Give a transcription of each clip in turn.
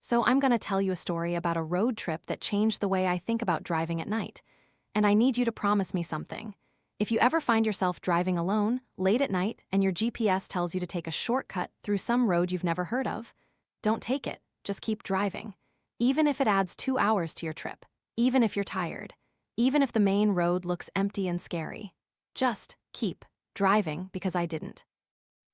So I'm going to tell you a story about a road trip that changed the way I think about driving at night. And I need you to promise me something. If you ever find yourself driving alone, late at night, and your GPS tells you to take a shortcut through some road you've never heard of, don't take it. Just keep driving. Even if it adds 2 hours to your trip. Even if you're tired. Even if the main road looks empty and scary. Just keep driving because I didn't.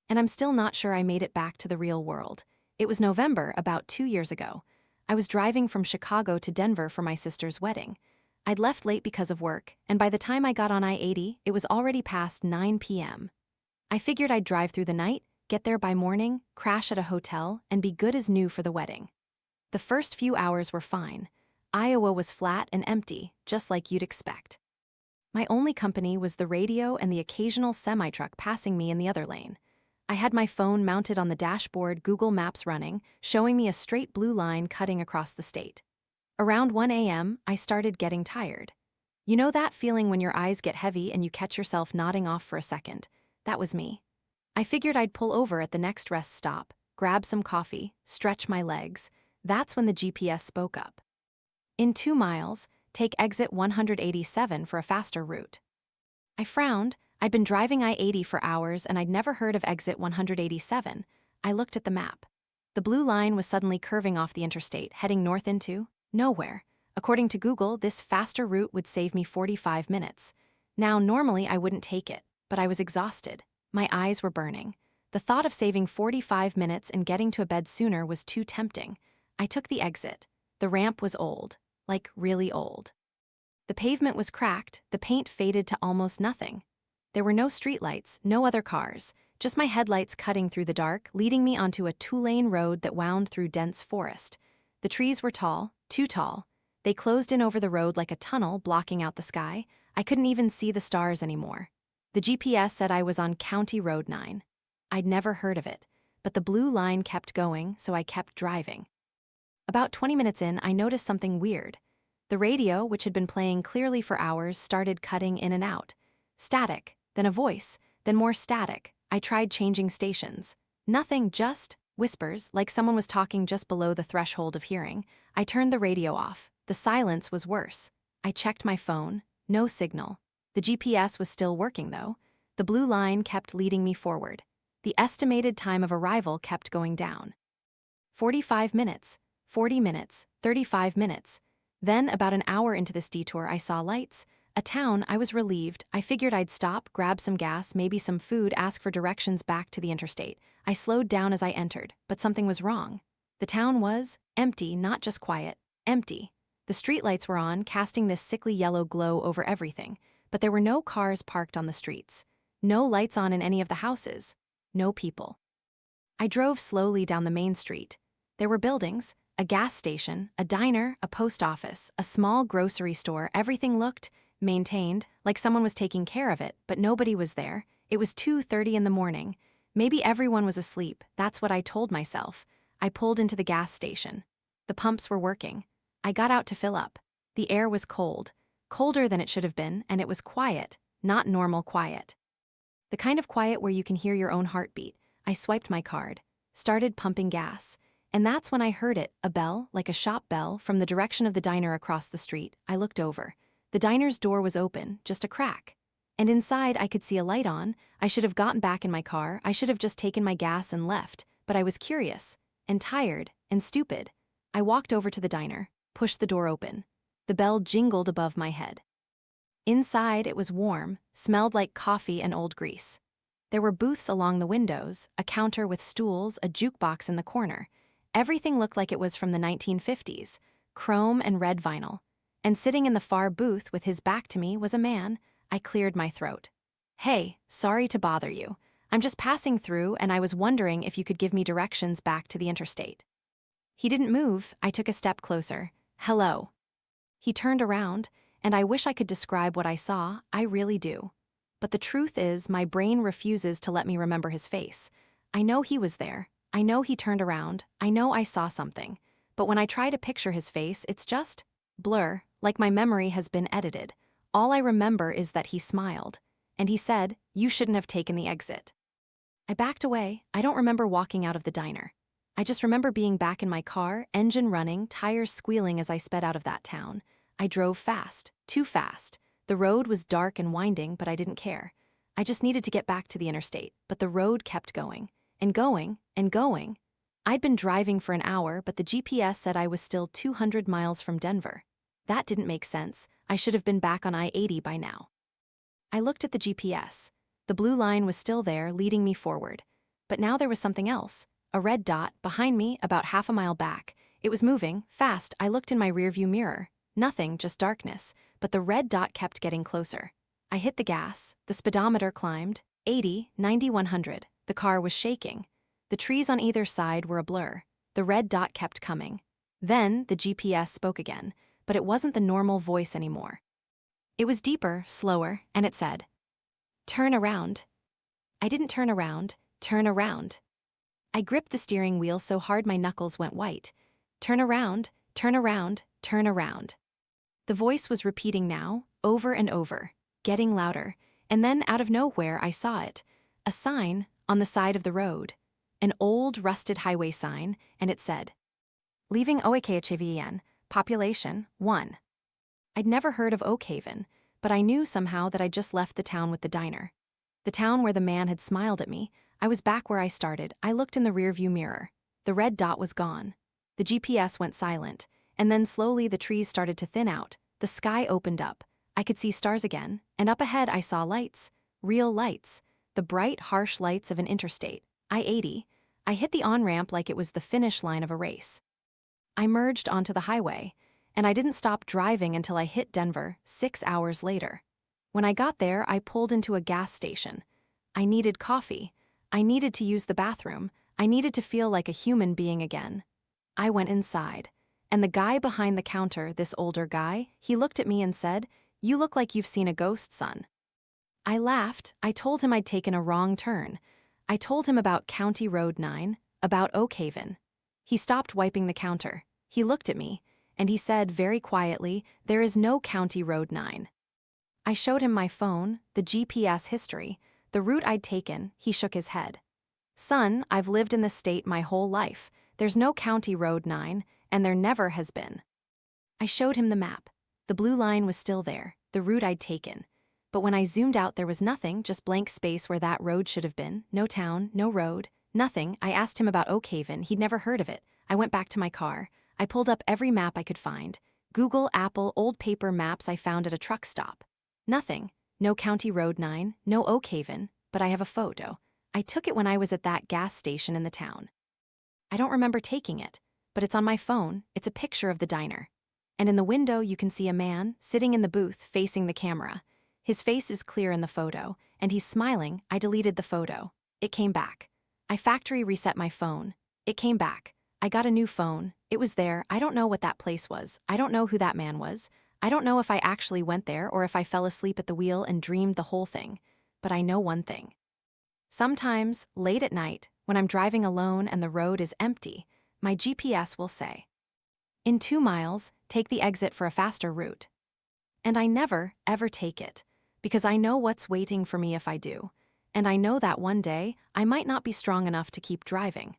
And I'm still not sure I made it back to the real world. It was November, about 2 years ago. I was driving from Chicago to Denver for my sister's wedding. I'd left late because of work, and by the time I got on I-80, it was already past 9 p.m. I figured I'd drive through the night, get there by morning, crash at a hotel, and be good as new for the wedding. The first few hours were fine. Iowa was flat and empty, just like you'd expect. My only company was the radio and the occasional semi-truck passing me in the other lane. I had my phone mounted on the dashboard, Google Maps running, showing me a straight blue line cutting across the state. Around 1 a.m., I started getting tired. You know that feeling when your eyes get heavy and you catch yourself nodding off for a second? That was me. I figured I'd pull over at the next rest stop, grab some coffee, stretch my legs. That's when the GPS spoke up. In 2 miles, take exit 187 for a faster route. I frowned. I'd been driving I-80 for hours and I'd never heard of exit 187. I looked at the map. The blue line was suddenly curving off the interstate, heading north into nowhere. According to Google, this faster route would save me 45 minutes. Now, normally I wouldn't take it, but I was exhausted. My eyes were burning. The thought of saving 45 minutes and getting to bed sooner was too tempting. I took the exit. The ramp was old, like really old. The pavement was cracked, the paint faded to almost nothing. There were no streetlights, no other cars, just my headlights cutting through the dark, leading me onto a 2-lane road that wound through dense forest. The trees were tall, too tall. They closed in over the road like a tunnel, blocking out the sky. I couldn't even see the stars anymore. The GPS said I was on County Road 9. I'd never heard of it, but the blue line kept going, so I kept driving. About 20 minutes in, I noticed something weird. The radio, which had been playing clearly for hours, started cutting in and out. Static, then a voice, then more static. I tried changing stations. Nothing, just whispers, like someone was talking just below the threshold of hearing. I turned the radio off. The silence was worse. I checked my phone. No signal. The GPS was still working, though. The blue line kept leading me forward. The estimated time of arrival kept going down. 45 minutes, 40 minutes, 35 minutes. Then, about an hour into this detour, I saw lights. A town. I was relieved. I figured I'd stop, grab some gas, maybe some food, ask for directions back to the interstate. I slowed down as I entered, but something was wrong. The town was empty, not just quiet, empty. The streetlights were on, casting this sickly yellow glow over everything, but there were no cars parked on the streets. No lights on in any of the houses. No people. I drove slowly down the main street. There were buildings, a gas station, a diner, a post office, a small grocery store. Everything looked maintained, like someone was taking care of it, but nobody was there. It was 2:30 in the morning. Maybe everyone was asleep. That's what I told myself. I pulled into the gas station. The pumps were working. I got out to fill up. The air was cold, colder than it should have been, and it was quiet, not normal quiet. The kind of quiet where you can hear your own heartbeat. I swiped my card, started pumping gas, and that's when I heard it, a bell, like a shop bell, from the direction of the diner across the street. I looked over. The diner's door was open, just a crack. And inside, I could see a light on. I should have gotten back in my car. I should have just taken my gas and left. But I was curious, and tired, and stupid. I walked over to the diner, pushed the door open. The bell jingled above my head. Inside, it was warm, smelled like coffee and old grease. There were booths along the windows, a counter with stools, a jukebox in the corner. Everything looked like it was from the 1950s, chrome and red vinyl. And sitting in the far booth with his back to me was a man. I cleared my throat. "Hey, sorry to bother you. I'm just passing through and I was wondering if you could give me directions back to the interstate." He didn't move. I took a step closer. "Hello." He turned around, and I wish I could describe what I saw. I really do. But the truth is, my brain refuses to let me remember his face. I know he was there. I know he turned around. I know I saw something. But when I try to picture his face, it's just blur, like my memory has been edited. All I remember is that he smiled, and he said, "You shouldn't have taken the exit." I backed away. I don't remember walking out of the diner. I just remember being back in my car, engine running, tires squealing as I sped out of that town. I drove fast, too fast. The road was dark and winding, but I didn't care. I just needed to get back to the interstate, but the road kept going, and going, and going. I'd been driving for an hour, but the GPS said I was still 200 miles from Denver. That didn't make sense. I should have been back on I-80 by now. I looked at the GPS. The blue line was still there, leading me forward. But now there was something else. A red dot, behind me, about half a mile back. It was moving, fast. I looked in my rearview mirror. Nothing, just darkness. But the red dot kept getting closer. I hit the gas. The speedometer climbed. 80, 90, 100. The car was shaking. The trees on either side were a blur. The red dot kept coming. Then the GPS spoke again, but it wasn't the normal voice anymore. It was deeper, slower, and it said, "Turn around." I didn't turn around. Turn around. I gripped the steering wheel so hard my knuckles went white. Turn around, turn around, turn around. The voice was repeating now, over and over, getting louder, and then out of nowhere I saw it. A sign on the side of the road. An old, rusted highway sign, and it said, "Leaving Oakhaven, population 1. I'd never heard of Oakhaven, but I knew somehow that I'd just left the town with the diner. The town where the man had smiled at me. I was back where I started. I looked in the rearview mirror. The red dot was gone. The GPS went silent, and then slowly the trees started to thin out. The sky opened up. I could see stars again, and up ahead I saw lights. Real lights. The bright, harsh lights of an interstate. I-80. I hit the on-ramp like it was the finish line of a race. I merged onto the highway, and I didn't stop driving until I hit Denver 6 hours later. When I got there, I pulled into a gas station. I needed coffee. I needed to use the bathroom. I needed to feel like a human being again. I went inside, and the guy behind the counter, this older guy, he looked at me and said, "You look like you've seen a ghost, son." I laughed. I told him I'd taken a wrong turn. I told him about County Road 9, about Oakhaven. He stopped wiping the counter. He looked at me, and he said very quietly, "There is no County Road 9. I showed him my phone, the GPS history, the route I'd taken. He shook his head. "Son, I've lived in this state my whole life. There's no County Road 9, and there never has been." I showed him the map. The blue line was still there, the route I'd taken. But when I zoomed out, there was nothing, just blank space where that road should have been. No town, no road, nothing. I asked him about Oakhaven. He'd never heard of it. I went back to my car. I pulled up every map I could find. Google, Apple, old paper maps I found at a truck stop. Nothing. No County Road 9, no Oakhaven, but I have a photo. I took it when I was at that gas station in the town. I don't remember taking it, but it's on my phone. It's a picture of the diner. And in the window you can see a man sitting in the booth facing the camera. His face is clear in the photo, and he's smiling. I deleted the photo. It came back. I factory reset my phone. It came back. I got a new phone. It was there. I don't know what that place was. I don't know who that man was. I don't know if I actually went there or if I fell asleep at the wheel and dreamed the whole thing. But I know one thing. Sometimes, late at night, when I'm driving alone and the road is empty, my GPS will say, "In 2 miles, take the exit for a faster route." And I never, ever take it, because I know what's waiting for me if I do. And I know that one day, I might not be strong enough to keep driving.